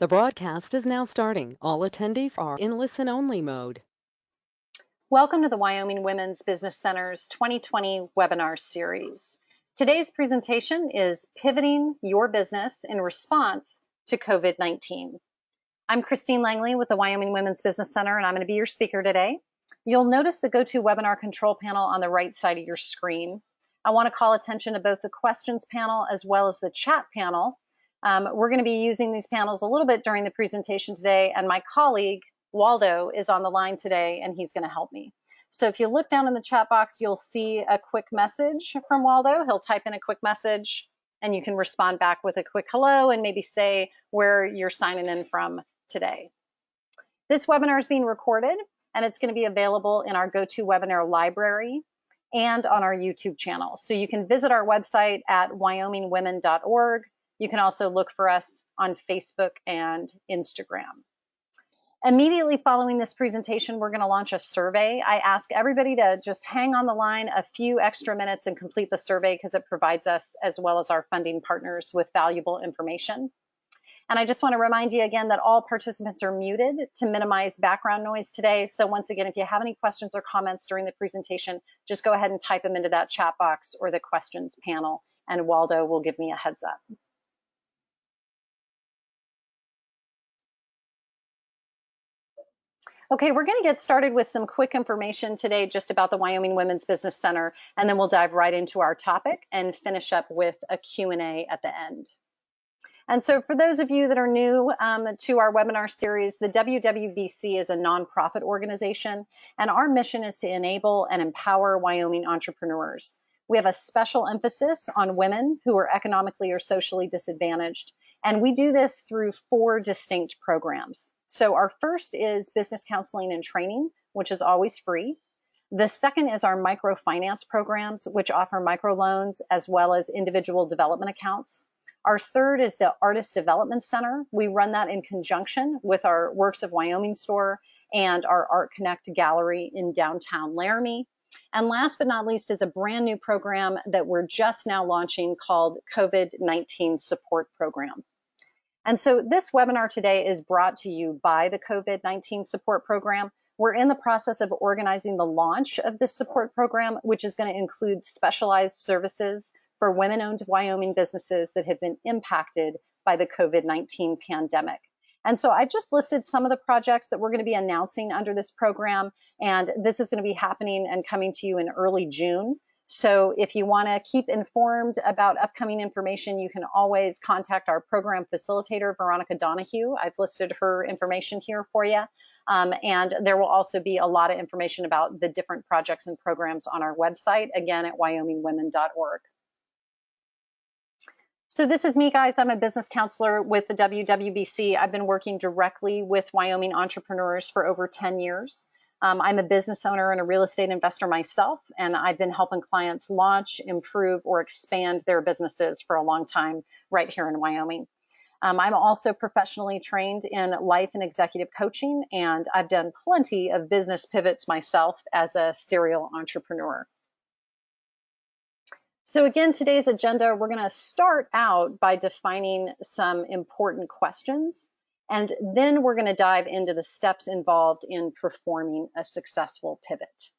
The broadcast is now starting. All attendees are in listen-only mode. Welcome to the Wyoming Women's Business Center's 2020 webinar series. Today's presentation is Pivoting Your Business in Response to COVID-19. I'm Christine Langley with the Wyoming Women's Business Center, and I'm going to be your speaker today. You'll notice the GoToWebinar control panel on the right side of your screen. I want to call attention to both the questions panel as well as the chat panel. We're going to be using these panels a little bit during the presentation today, and my colleague, Waldo, is on the line today, and he's going to help me. So if you look down in the chat box, you'll see a quick message from Waldo. He'll type in a quick message, and you can respond back with a quick hello and maybe say where you're signing in from today. This webinar is being recorded, and it's going to be available in our GoToWebinar library and on our YouTube channel. So you can visit our website at wyomingwomen.org. You can also look for us on Facebook and Instagram. Immediately following this presentation, we're going to launch a survey. I ask everybody to just hang on the line a few extra minutes and complete the survey because it provides us, as well as our funding partners, with valuable information. And I just want to remind you again that all participants are muted to minimize background noise today. So once again, if you have any questions or comments during the presentation, just go ahead and type them into that chat box or the questions panel, and Waldo will give me a heads up. Okay, we're going to get started with some quick information today just about the Wyoming Women's Business Center, and then we'll dive right into our topic and finish up with a Q&A at the end. And so for those of you that are new to our webinar series, the WWBC is a nonprofit organization, and our mission is to enable and empower Wyoming entrepreneurs. We have a special emphasis on women who are economically or socially disadvantaged, and we do this through 4 distinct programs. So our first is business counseling and training, which is always free. The second is our microfinance programs, which offer microloans as well as individual development accounts. Our third is the Artist Development Center. We run that in conjunction with our Works of Wyoming store and our Art Connect gallery in downtown Laramie. And last but not least is a brand new program that we're just now launching called COVID-19 Support Program. And so this webinar today is brought to you by the COVID-19 Support Program. We're in the process of organizing the launch of this support program, which is going to include specialized services for women-owned Wyoming businesses that have been impacted by the COVID-19 pandemic. And so I've just listed some of the projects that we're going to be announcing under this program, and this is going to be happening and coming to you in early June. So if you want to keep informed about upcoming information, you can always contact our program facilitator, Veronica Donahue. I've listed her information here for you. And there will also be a lot of information about the different projects and programs on our website, again, at wyomingwomen.org. So this is me, guys. I'm a business counselor with the WWBC. I've been working directly with Wyoming entrepreneurs for over 10 years. I'm a business owner and a real estate investor myself, and I've been helping clients launch, improve, or expand their businesses for a long time right here in Wyoming. I'm also professionally trained in life and executive coaching, and I've done plenty of business pivots myself as a serial entrepreneur. So again, today's agenda, we're going to start out by defining some important questions, and then we're going to dive into the steps involved in performing a successful pivot.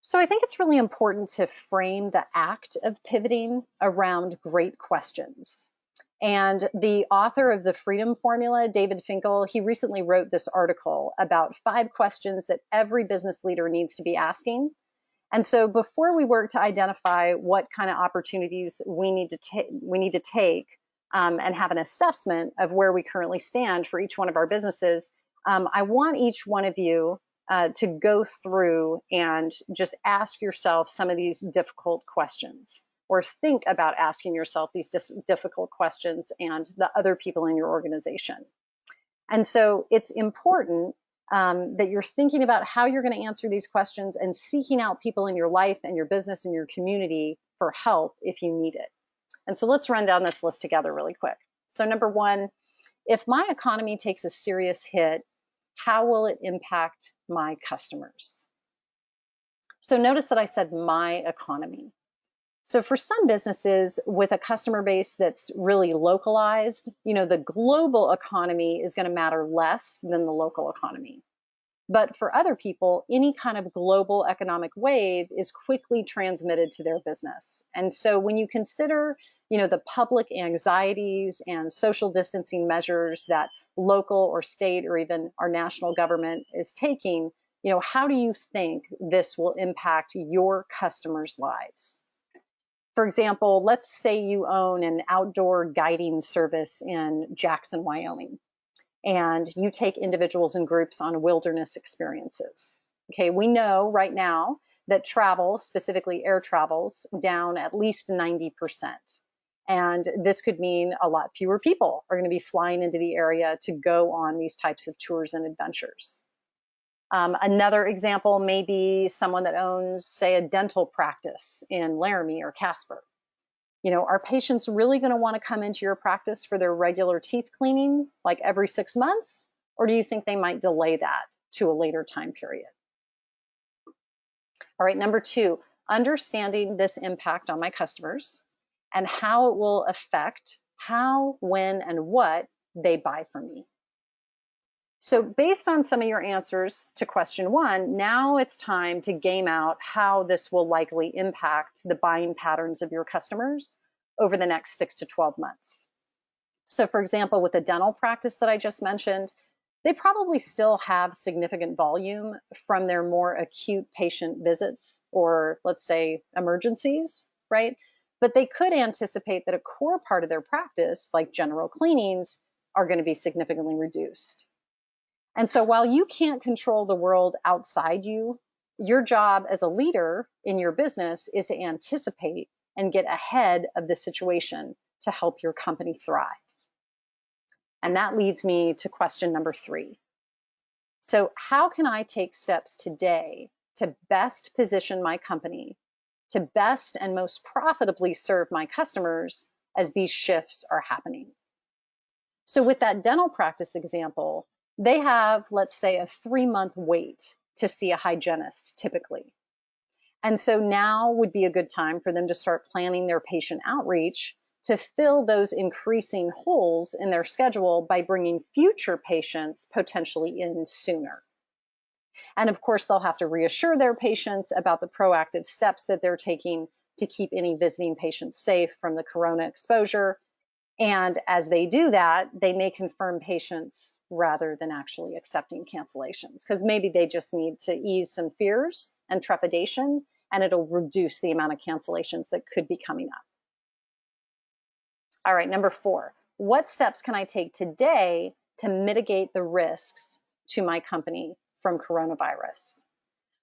So I think it's really important to frame the act of pivoting around great questions. And the author of the Freedom Formula, David Finkel, he recently wrote this article about 5 questions that every business leader needs to be asking. And so before we work to identify what kind of opportunities we need to take and have an assessment of where we currently stand for each one of our businesses, I want each one of you to go through and just ask yourself some of these difficult questions, or think about asking yourself these difficult questions and the other people in your organization. And so it's important that you're thinking about how you're going to answer these questions and seeking out people in your life and your business and your community for help if you need it. And so let's run down this list together really quick. So number 1, if my economy takes a serious hit, how will it impact my customers? So notice that I said my economy. So for some businesses with a customer base that's really localized, the global economy is going to matter less than the local economy. But for other people, any kind of global economic wave is quickly transmitted to their business. And so when you consider, the public anxieties and social distancing measures that local or state or even our national government is taking, how do you think this will impact your customers' lives? For example, let's say you own an outdoor guiding service in Jackson, Wyoming, and you take individuals and groups on wilderness experiences. Okay, we know right now that travel, specifically air travels, down at least 90%. And this could mean a lot fewer people are going to be flying into the area to go on these types of tours and adventures. Another example may be someone that owns, say, a dental practice in Laramie or Casper. Are patients really going to want to come into your practice for their regular teeth cleaning, like every 6 months? Or do you think they might delay that to a later time period? All right, number 2, understanding this impact on my customers and how it will affect how, when, and what they buy from me. So based on some of your answers to question 1, now it's time to game out how this will likely impact the buying patterns of your customers over the next 6 to 12 months. So for example, with the dental practice that I just mentioned, they probably still have significant volume from their more acute patient visits or, let's say, emergencies, right? But they could anticipate that a core part of their practice, like general cleanings, are going to be significantly reduced. And so while you can't control the world outside you, your job as a leader in your business is to anticipate and get ahead of the situation to help your company thrive. And that leads me to question number 3. So how can I take steps today to best position my company to best and most profitably serve my customers as these shifts are happening? So with that dental practice example, they have, let's say, a 3-month wait to see a hygienist typically. And so now would be a good time for them to start planning their patient outreach to fill those increasing holes in their schedule by bringing future patients potentially in sooner. And of course, they'll have to reassure their patients about the proactive steps that they're taking to keep any visiting patients safe from the corona exposure. And as they do that, they may confirm patients rather than actually accepting cancellations, because maybe they just need to ease some fears and trepidation, and it'll reduce the amount of cancellations that could be coming up. All right, number 4, what steps can I take today to mitigate the risks to my company from coronavirus?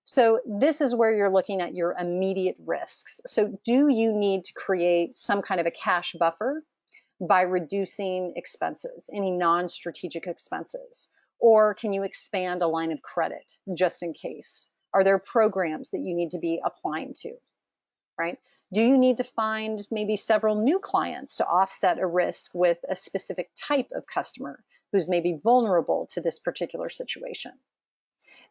So this is where you're looking at your immediate risks. So do you need to create some kind of a cash buffer by reducing expenses, any non-strategic expenses? Or can you expand a line of credit just in case? Are there programs that you need to be applying to, right? Do you need to find maybe several new clients to offset a risk with a specific type of customer who's maybe vulnerable to this particular situation?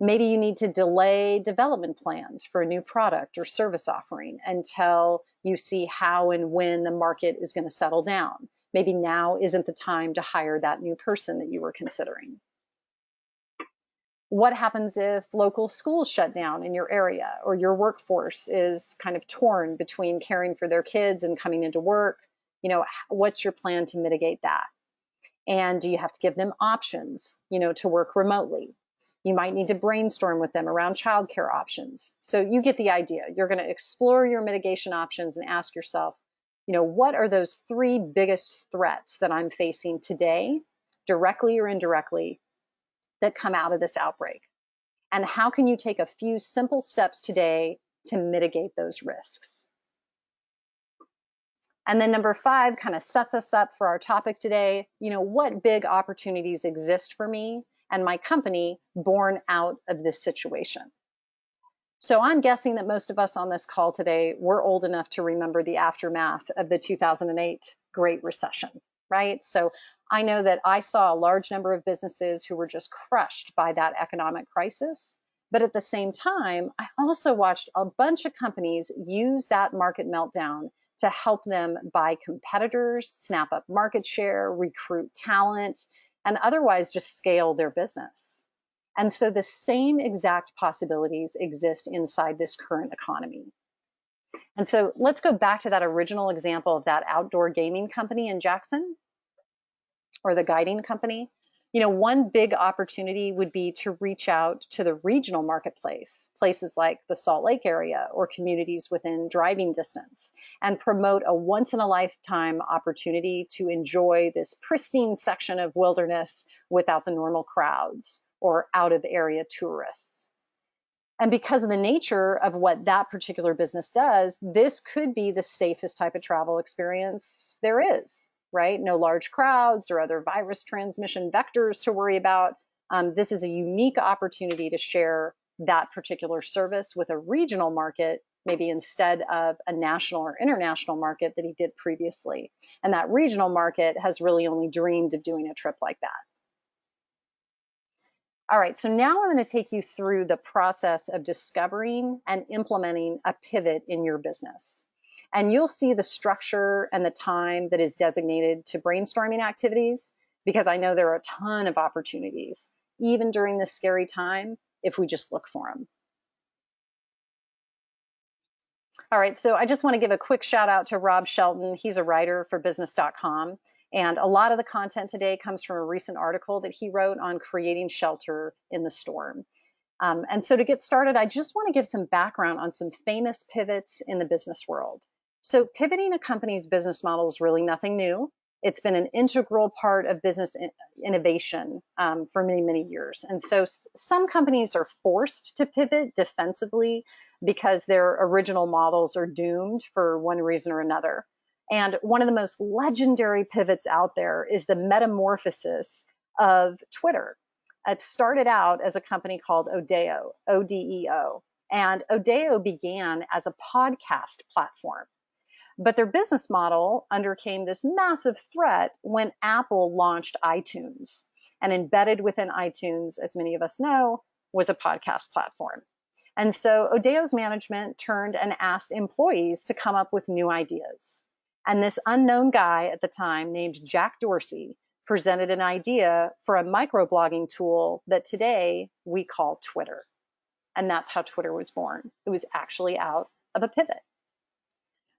Maybe you need to delay development plans for a new product or service offering until you see how and when the market is going to settle down. Maybe now isn't the time to hire that new person that you were considering. What happens if local schools shut down in your area, or your workforce is kind of torn between caring for their kids and coming into work? What's your plan to mitigate that? And do you have to give them options, to work remotely? You might need to brainstorm with them around childcare options. So you get the idea. You're going to explore your mitigation options and ask yourself, what are those 3 biggest threats that I'm facing today, directly or indirectly, that come out of this outbreak? And how can you take a few simple steps today to mitigate those risks? And then number 5 kind of sets us up for our topic today. What big opportunities exist for me and my company born out of this situation? So I'm guessing that most of us on this call today, we're old enough to remember the aftermath of the 2008 Great Recession, right? So I know that I saw a large number of businesses who were just crushed by that economic crisis. But at the same time, I also watched a bunch of companies use that market meltdown to help them buy competitors, snap up market share, recruit talent, and otherwise just scale their business. And so the same exact possibilities exist inside this current economy. And so let's go back to that original example of that outdoor gaming company in Jackson, or the guiding company. One big opportunity would be to reach out to the regional marketplace, places like the Salt Lake area or communities within driving distance, and promote a once in a lifetime opportunity to enjoy this pristine section of wilderness without the normal crowds or out of area tourists. And because of the nature of what that particular business does, this could be the safest type of travel experience there is, right? No large crowds or other virus transmission vectors to worry about. This is a unique opportunity to share that particular service with a regional market, maybe instead of a national or international market that he did previously. And that regional market has really only dreamed of doing a trip like that. All right, so now I'm going to take you through the process of discovering and implementing a pivot in your business. And you'll see the structure and the time that is designated to brainstorming activities, because I know there are a ton of opportunities, even during this scary time, if we just look for them. All right, so I just want to give a quick shout out to Rob Shelton. He's a writer for business.com. And a lot of the content today comes from a recent article that he wrote on creating shelter in the storm. And so to get started, I just want to give some background on some famous pivots in the business world. So pivoting a company's business model is really nothing new. It's been an integral part of business innovation for many, many years. And so some companies are forced to pivot defensively because their original models are doomed for one reason or another. And one of the most legendary pivots out there is the metamorphosis of Twitter. It started out as a company called Odeo, O-D-E-O. And Odeo began as a podcast platform. But their business model undercame this massive threat when Apple launched iTunes. And embedded within iTunes, as many of us know, was a podcast platform. And so Odeo's management turned and asked employees to come up with new ideas. And this unknown guy at the time, named Jack Dorsey, presented an idea for a microblogging tool that today we call Twitter. And that's how Twitter was born. It was actually out of a pivot.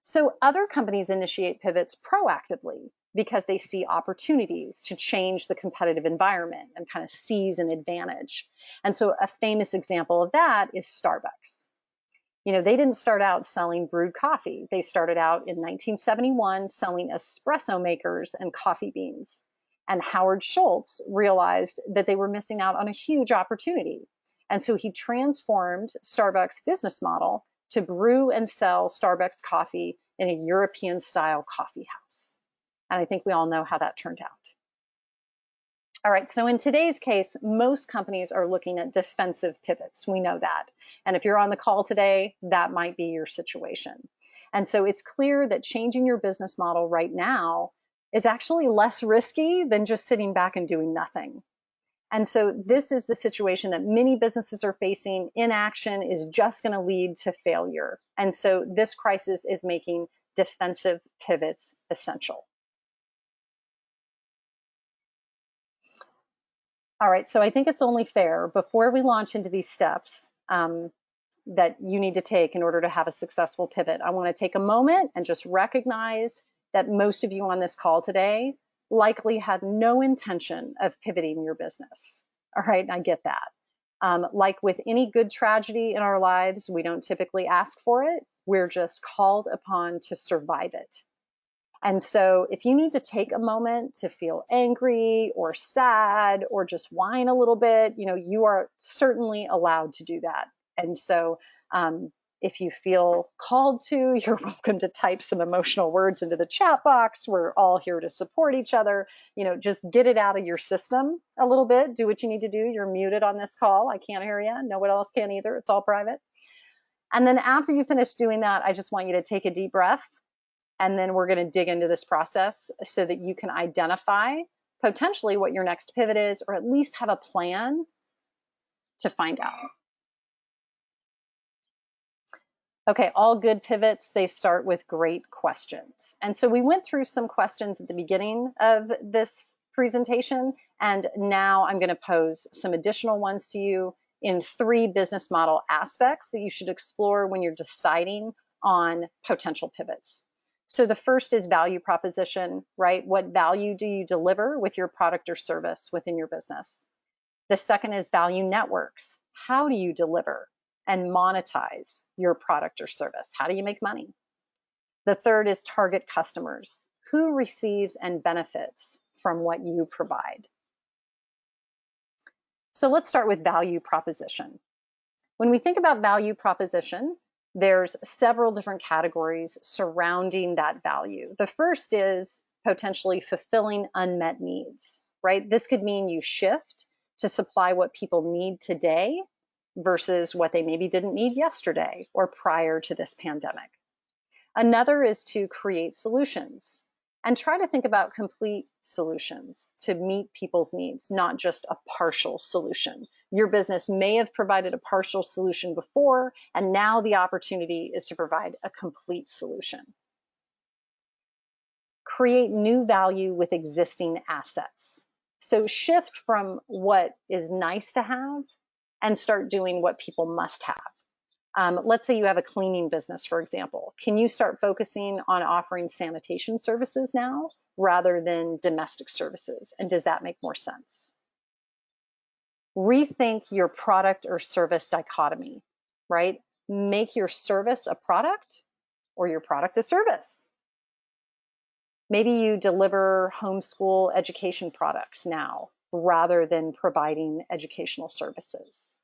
So other companies initiate pivots proactively because they see opportunities to change the competitive environment and kind of seize an advantage. And so a famous example of that is Starbucks. They didn't start out selling brewed coffee. They started out in 1971 selling espresso makers and coffee beans. And Howard Schultz realized that they were missing out on a huge opportunity. And so he transformed Starbucks' business model to brew and sell Starbucks coffee in a European-style coffee house. And I think we all know how that turned out. All right, so in today's case, most companies are looking at defensive pivots. We know that. And if you're on the call today, that might be your situation. And so it's clear that changing your business model right now is actually less risky than just sitting back and doing nothing. And so this is the situation that many businesses are facing. Inaction is just going to lead to failure. And so this crisis is making defensive pivots essential. All right, so I think it's only fair before we launch into these steps that you need to take in order to have a successful pivot. I want to take a moment and just recognize that most of you on this call today likely had no intention of pivoting your business. All right, I get that. Like with any good tragedy in our lives, we don't typically ask for it. We're just called upon to survive it. And so if you need to take a moment to feel angry or sad or just whine a little bit, you are certainly allowed to do that. And so if you feel called to, you're welcome to type some emotional words into the chat box. We're all here to support each other. Just get it out of your system a little bit. Do what you need to do. You're muted on this call. I can't hear you. No one else can either. It's all private. And then after you finish doing that, I just want you to take a deep breath. And then we're going to dig into this process so that you can identify potentially what your next pivot is, or at least have a plan to find out. Okay, all good pivots, they start with great questions. And so we went through some questions at the beginning of this presentation, and now I'm going to pose some additional ones to you in 3 business model aspects that you should explore when you're deciding on potential pivots. So the first is value proposition, right? What value do you deliver with your product or service within your business? The second is value networks. How do you deliver and monetize your product or service? How do you make money? The third is target customers. Who receives and benefits from what you provide? So let's start with value proposition. When we think about value proposition, there's several different categories surrounding that value. The first is potentially fulfilling unmet needs, right? This could mean you shift to supply what people need today versus what they maybe didn't need yesterday or prior to this pandemic. Another is to create solutions and try to think about complete solutions to meet people's needs, not just a partial solution. Your business may have provided a partial solution before, and now the opportunity is to provide a complete solution. Create new value with existing assets. So shift from what is nice to have and start doing what people must have. Let's say you have a cleaning business, for example. Can you start focusing on offering sanitation services now rather than domestic services? And does that make more sense? Rethink your product or service dichotomy, right? Make your service a product or your product a service. Maybe you deliver homeschool education products now rather than providing educational services.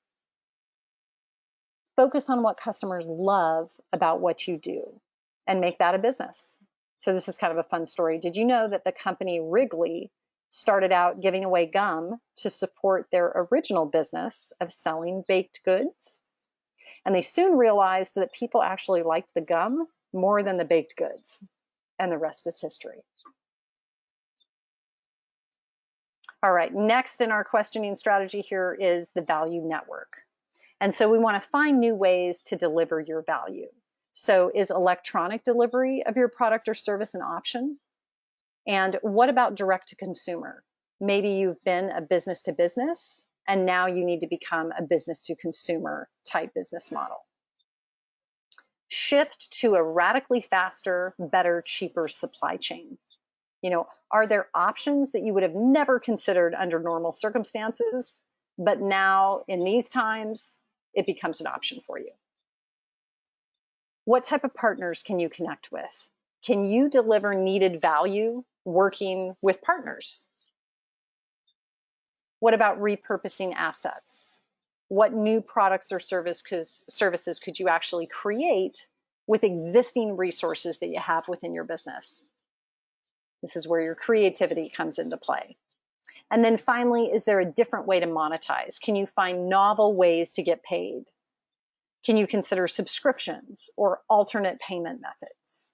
Focus on what customers love about what you do and make that a business. So this is kind of a fun story. Did you know that the company Wrigley started out giving away gum to support their original business of selling baked goods? And they soon realized that people actually liked the gum more than the baked goods. And the rest is history. All right, next in our questioning strategy here is the value network. And so we want to find new ways to deliver your value. So is electronic delivery of your product or service an option? And what about direct to consumer? Maybe you've been a business to business, and now you need to become a business to consumer type business model. Shift to a radically faster, better, cheaper supply chain. Are there options that you would have never considered under normal circumstances, but now in these times, it becomes an option for you? What type of partners can you connect with? Can you deliver needed value working with partners? What about repurposing assets? What new products or services could you actually create with existing resources that you have within your business? This is where your creativity comes into play. And then finally, is there a different way to monetize? Can you find novel ways to get paid? Can you consider subscriptions or alternate payment methods?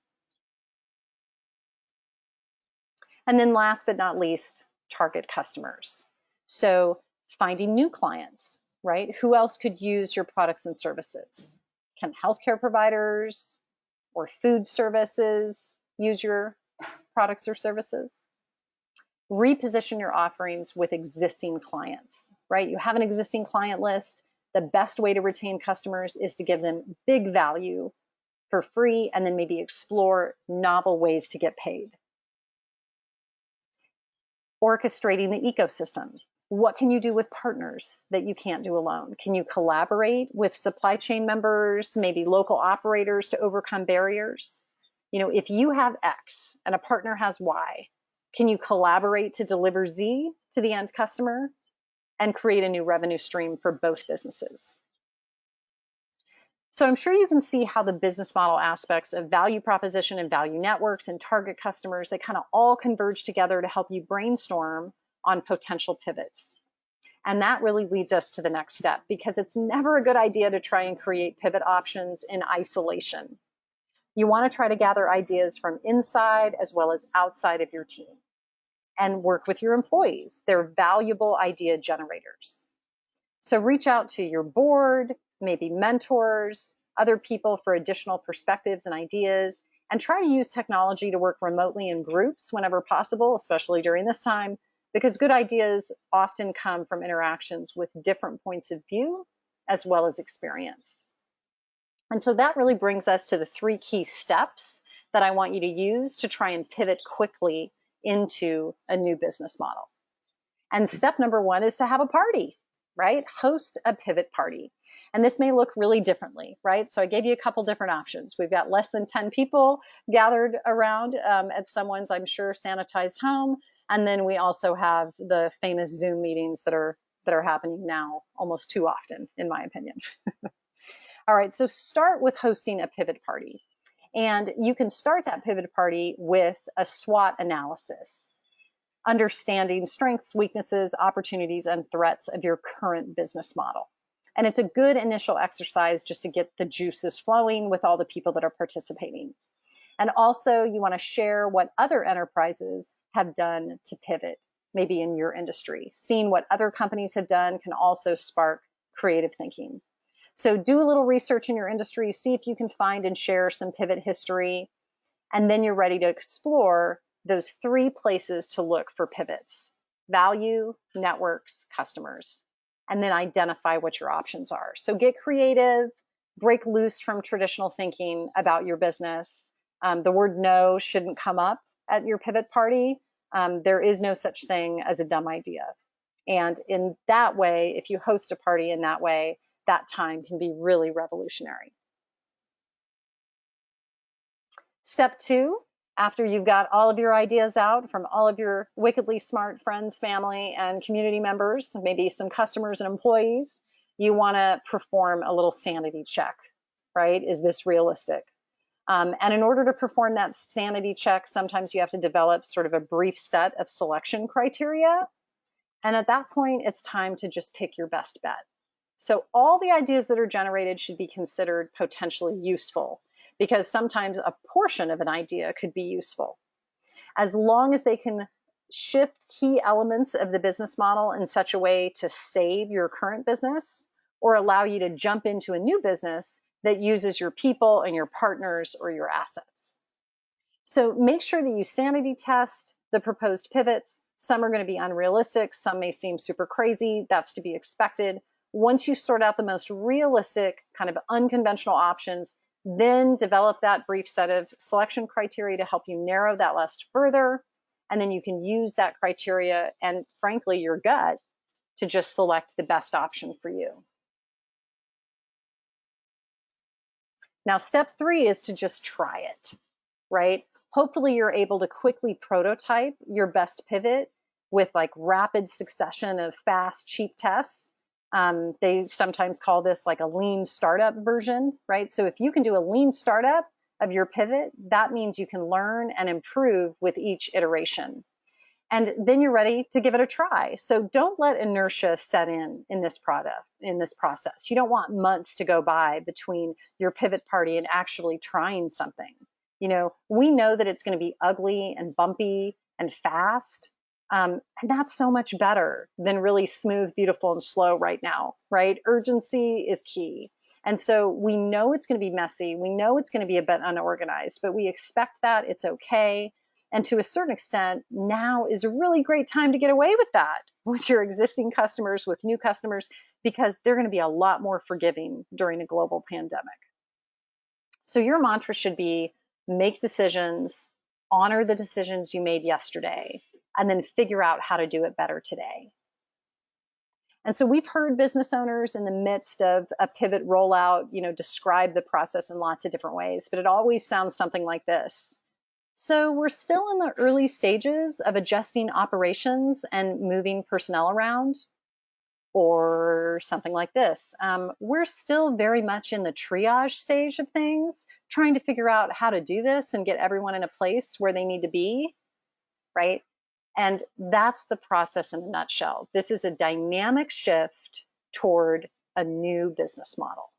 And then last but not least, target customers. So finding new clients, right? Who else could use your products and services? Can healthcare providers or food services use your products or services? Reposition your offerings with existing clients, right? You have an existing client list. The best way to retain customers is to give them big value for free and then maybe explore novel ways to get paid. Orchestrating the ecosystem. What can you do with partners that you can't do alone? Can you collaborate with supply chain members, maybe local operators to overcome barriers? If you have X and a partner has Y, can you collaborate to deliver Z to the end customer and create a new revenue stream for both businesses? So I'm sure you can see how the business model aspects of value proposition and value networks and target customers, they kind of all converge together to help you brainstorm on potential pivots. And that really leads us to the next step, because it's never a good idea to try and create pivot options in isolation. You want to try to gather ideas from inside as well as outside of your team and work with your employees. They're valuable idea generators. So reach out to your board, maybe mentors, other people for additional perspectives and ideas, and try to use technology to work remotely in groups whenever possible, especially during this time, because good ideas often come from interactions with different points of view as well as experience. And so that really brings us to the 3 key steps that I want you to use to try and pivot quickly into a new business model. And step number 1 is to have a party, right? Host a pivot party. And this may look really differently, right? So I gave you a couple different options. We've got less than 10 people gathered around at someone's, I'm sure, sanitized home. And then we also have the famous Zoom meetings that are happening now almost too often, in my opinion. All right, so start with hosting a pivot party. And you can start that pivot party with a SWOT analysis, understanding strengths, weaknesses, opportunities, and threats of your current business model. And it's a good initial exercise just to get the juices flowing with all the people that are participating. And also, you want to share what other enterprises have done to pivot, maybe in your industry. Seeing what other companies have done can also spark creative thinking. So do a little research in your industry, see if you can find and share some pivot history, and then you're ready to explore those 3 places to look for pivots: value, networks, customers, and then identify what your options are. So get creative, break loose from traditional thinking about your business. The word no shouldn't come up at your pivot party. There is no such thing as a dumb idea. And in that way, if you host a party in that way, that time can be really revolutionary. Step 2, after you've got all of your ideas out from all of your wickedly smart friends, family, and community members, maybe some customers and employees, you want to perform a little sanity check, right? Is this realistic? And in order to perform that sanity check, sometimes you have to develop sort of a brief set of selection criteria. And at that point, it's time to just pick your best bet. So all the ideas that are generated should be considered potentially useful, because sometimes a portion of an idea could be useful. As long as they can shift key elements of the business model in such a way to save your current business or allow you to jump into a new business that uses your people and your partners or your assets. So make sure that you sanity test the proposed pivots. Some are going to be unrealistic. Some may seem super crazy. That's to be expected. Once you sort out the most realistic, kind of unconventional options, then develop that brief set of selection criteria to help you narrow that list further. And then you can use that criteria and, frankly, your gut to just select the best option for you. Now, step 3 is to just try it, right? Hopefully you're able to quickly prototype your best pivot with like rapid succession of fast, cheap tests. They sometimes call this like a lean startup version, right? So if you can do a lean startup of your pivot, that means you can learn and improve with each iteration. And then you're ready to give it a try. So don't let inertia set in this process. You don't want months to go by between your pivot party and actually trying something. You know, we know that it's going to be ugly and bumpy and fast. And that's so much better than really smooth, beautiful, and slow right now, right? Urgency is key. And so we know it's going to be messy. We know it's going to be a bit unorganized, but we expect that. It's okay. And to a certain extent, now is a really great time to get away with that with your existing customers, with new customers, because they're going to be a lot more forgiving during a global pandemic. So your mantra should be make decisions, honor the decisions you made yesterday, and then figure out how to do it better today. And so we've heard business owners in the midst of a pivot rollout, describe the process in lots of different ways, but it always sounds something like this. So we're still in the early stages of adjusting operations and moving personnel around, or something like this. We're still very much in the triage stage of things, trying to figure out how to do this and get everyone in a place where they need to be, right? And that's the process in a nutshell. This is a dynamic shift toward a new business model.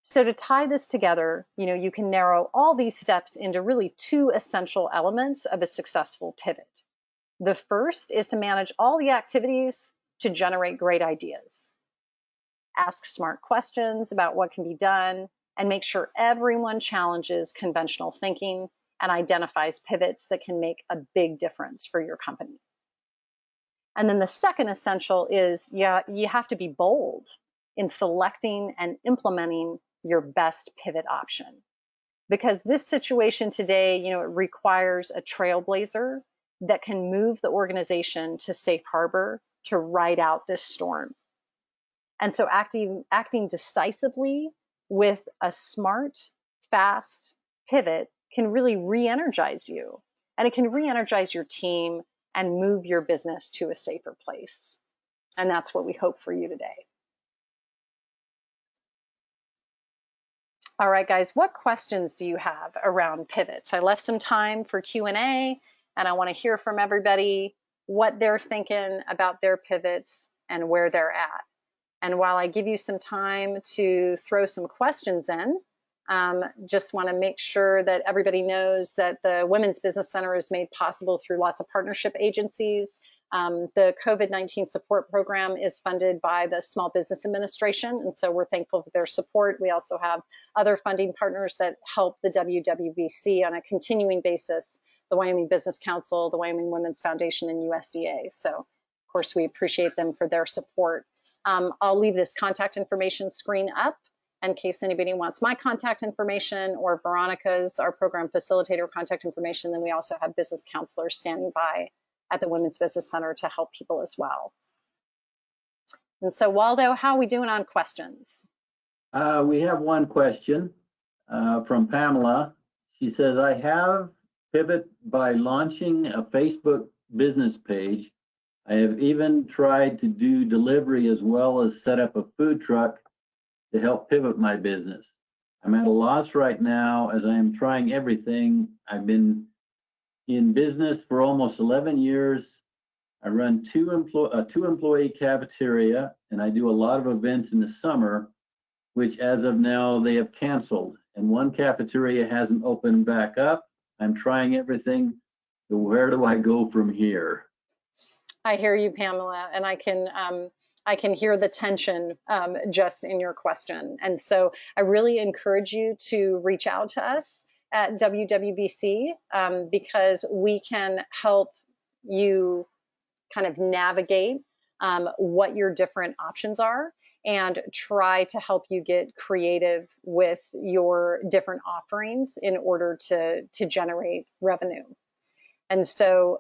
So to tie this together, you can narrow all these steps into really 2 essential elements of a successful pivot. The first is to manage all the activities to generate great ideas. Ask smart questions about what can be done, and make sure everyone challenges conventional thinking and identifies pivots that can make a big difference for your company. And then the second essential is, you have to be bold in selecting and implementing your best pivot option. Because this situation today, it requires a trailblazer that can move the organization to safe harbor to ride out this storm. And so acting decisively with a smart, fast pivot can really re-energize you, and it can re-energize your team and move your business to a safer place. And that's what we hope for you today. All right, guys, what questions do you have around pivots? I left some time for Q&A, and I want to hear from everybody what they're thinking about their pivots and where they're at. And while I give you some time to throw some questions in, just want to make sure that everybody knows that the Women's Business Center is made possible through lots of partnership agencies. The COVID-19 support program is funded by the Small Business Administration, and so we're thankful for their support. We also have other funding partners that help the WWBC on a continuing basis, the Wyoming Business Council, the Wyoming Women's Foundation, and USDA. So, of course, we appreciate them for their support. I'll leave this contact information screen up in case anybody wants my contact information or Veronica's, our program facilitator, contact information. Then we also have business counselors standing by at the Women's Business Center to help people as well. And so, Waldo, how are we doing on questions? We have one question from Pamela. She says, I have pivot by launching a Facebook business page. I have even tried to do delivery as well as set up a food truck to help pivot my business. I'm at a loss right now as I am trying everything. I've been in business for almost 11 years. I run a two-employee cafeteria, and I do a lot of events in the summer, which as of now they have canceled. And one cafeteria hasn't opened back up. I'm trying everything. So where do I go from here? I hear you, Pamela, and I can hear the tension just in your question. And so I really encourage you to reach out to us at WWBC because we can help you kind of navigate what your different options are and try to help you get creative with your different offerings in order to generate revenue. And so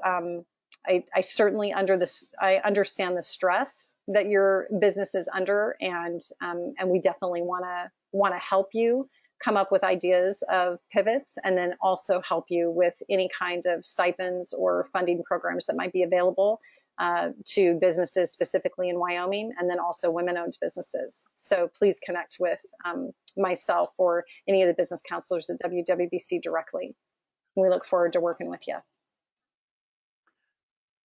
I certainly I understand the stress that your business is under, and we definitely want to help you come up with ideas of pivots, and then also help you with any kind of stipends or funding programs that might be available to businesses specifically in Wyoming, and then also women-owned businesses. So please connect with myself or any of the business counselors at WWBC directly. We look forward to working with you.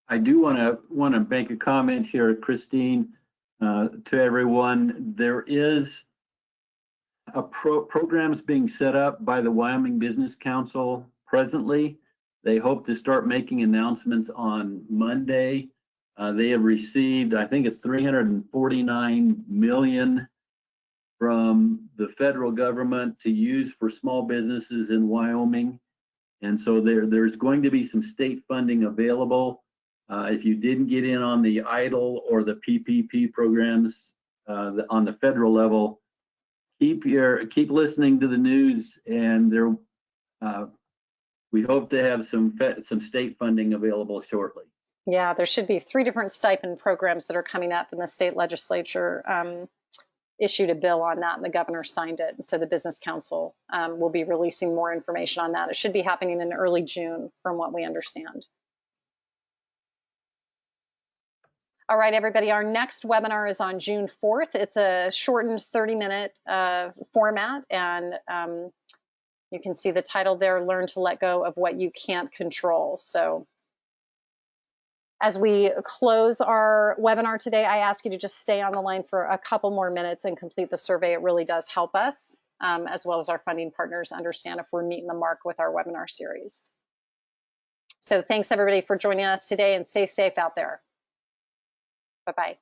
I do want to make a comment here, Christine, to everyone. There is a programs being set up by the Wyoming Business Council presently. They hope to start making announcements on Monday. They have received, I think it's $349 million from the federal government to use for small businesses in Wyoming. And so there's going to be some state funding available. If you didn't get in on the EIDL or the PPP programs on the federal level, keep listening to the news, and we hope to have some state funding available shortly. Yeah, there should be 3 different stipend programs that are coming up, and the state legislature issued a bill on that, and the governor signed it. And so the Business Council will be releasing more information on that. It should be happening in early June, from what we understand. All right, everybody, our next webinar is on June 4th. It's a shortened 30-minute format, and you can see the title there, Learn to Let Go of What You Can't Control. So as we close our webinar today, I ask you to just stay on the line for a couple more minutes and complete the survey. It really does help us, as well as our funding partners, understand if we're meeting the mark with our webinar series. So thanks, everybody, for joining us today, and stay safe out there. Bye-bye.